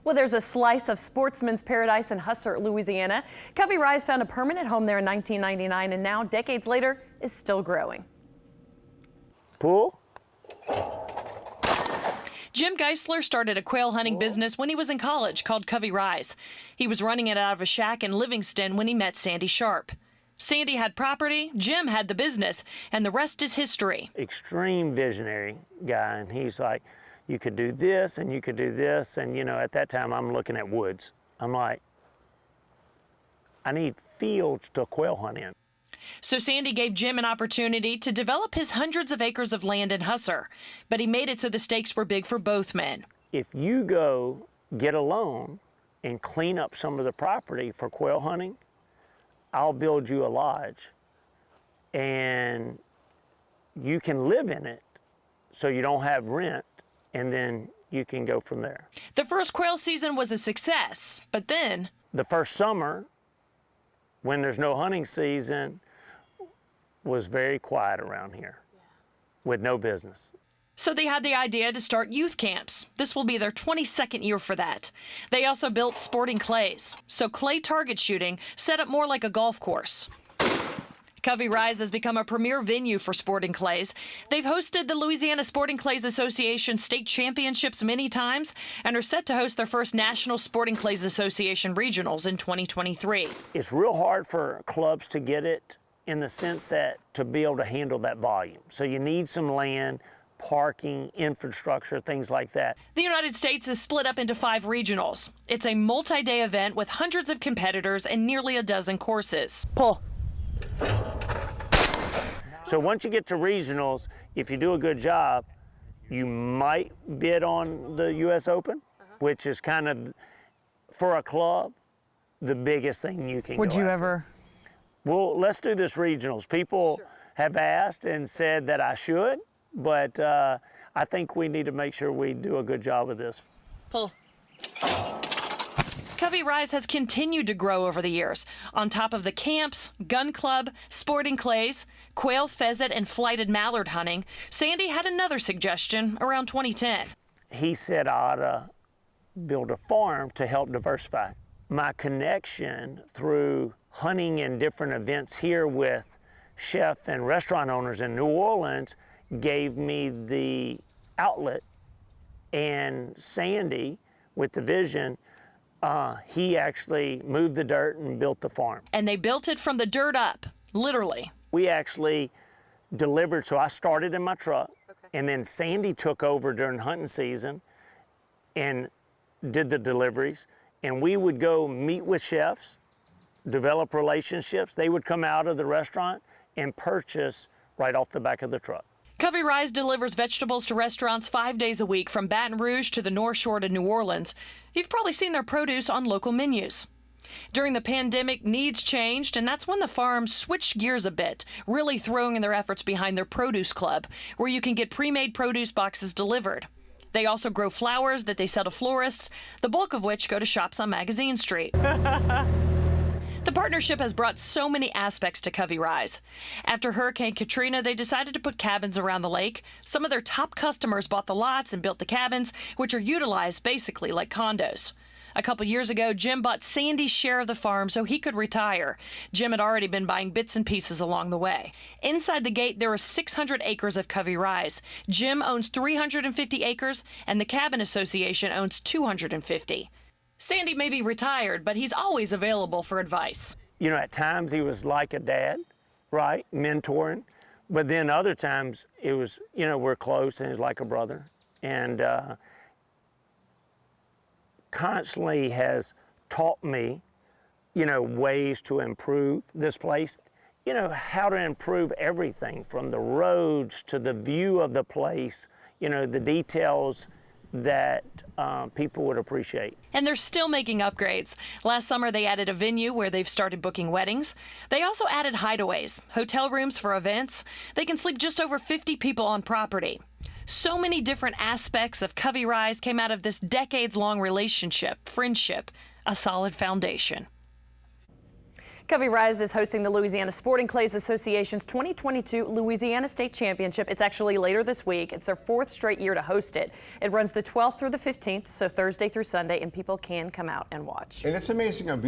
Well, there's a slice of Sportsman's paradise in Husser, Louisiana. Covey Rise found a permanent home there in 1999 and now, decades later, is still growing. Pool? Jim Geisler started a quail hunting business when he was in college called Covey Rise. He was running it out of a shack in Livingston when he met Sandy Sharp. Sandy had property, Jim had the business, and the rest is history. Extreme visionary guy, and he's like, you could do this and you could do this, and you know, at that time I'm looking at woods. I'm like, I need fields to quail hunt in. So Sandy gave Jim an opportunity to develop his hundreds of acres of land in Husser, but he made it so the stakes were big for both men. If you go get a loan and clean up some of the property for quail hunting, I'll build you a lodge and you can live in it so you don't have rent, and then you can go from there. The first quail season was a success, but then the first summer, when there's no hunting season, was very quiet around here with no business. So they had the idea to start youth camps. This will be their 22nd year for that. They also built sporting clays, so clay target shooting set up more like a golf course. Covey Rise has become a premier venue for sporting clays. They've hosted the Louisiana Sporting Clays Association state championships many times and are set to host their first National Sporting Clays Association regionals in 2023. It's real hard for clubs to get it in the sense that to be able to handle that volume. So you need some land, parking, infrastructure, things like that. The United States is split up into 5 regionals. It's a multi-day event with hundreds of competitors and nearly a dozen courses. Pull. So once you get to regionals, if you do a good job, you might bid on the U.S. Open, which is kind of, for a club, the biggest thing you can Would go you after. ever? Well, let's do this regionals. People have asked and said that I should, but I think we need to make sure we do a good job of this. Pull. Covey Rise has continued to grow over the years. On top of the camps, gun club, sporting clays, quail, pheasant, and flighted mallard hunting, Sandy had another suggestion around 2010. He said I ought to build a farm to help diversify. My connection through hunting and different events here with chef and restaurant owners in New Orleans gave me the outlet, and Sandy, with the vision, he actually moved the dirt and built the farm. And they built it from the dirt up, literally. We actually delivered, so I started in my truck, and then Sandy took over during hunting season and did the deliveries, and we would go meet with chefs, develop relationships. They would come out of the restaurant and purchase right off the back of the truck. Covey Rise delivers vegetables to restaurants 5 days a week from Baton Rouge to the North Shore to New Orleans. You've probably seen their produce on local menus. During the pandemic, needs changed, and that's when the farm switched gears a bit, really throwing in their efforts behind their produce club, where you can get pre-made produce boxes delivered. They also grow flowers that they sell to florists, the bulk of which go to shops on Magazine Street. The partnership has brought so many aspects to Covey Rise. After Hurricane Katrina, they decided to put cabins around the lake. Some of their top customers bought the lots and built the cabins, which are utilized basically like condos. A couple years ago, Jim bought Sandy's share of the farm so he could retire. Jim had already been buying bits and pieces along the way. Inside the gate, there are 600 acres of Covey Rise. Jim owns 350 acres, and the Cabin Association owns 250. Sandy may be retired, but he's always available for advice. You know, at times he was like a dad, right, mentoring, but then other times it was, you know, we're close and he's like a brother, and constantly has taught me, you know, ways to improve this place, you know, how to improve everything from the roads to the view of the place, you know, the details that people would appreciate. And they're still making upgrades. Last summer, they added a venue where they've started booking weddings. They also added hideaways, hotel rooms for events. They can sleep just over 50 people on property. So many different aspects of Covey Rise came out of this decades-long relationship, friendship, a solid foundation. Covey Rise is hosting the Louisiana Sporting Clays Association's 2022 Louisiana State Championship. It's actually later this week. It's their 4th straight year to host it. It runs the 12th through the 15th, so Thursday through Sunday, and people can come out and watch. And it's amazing.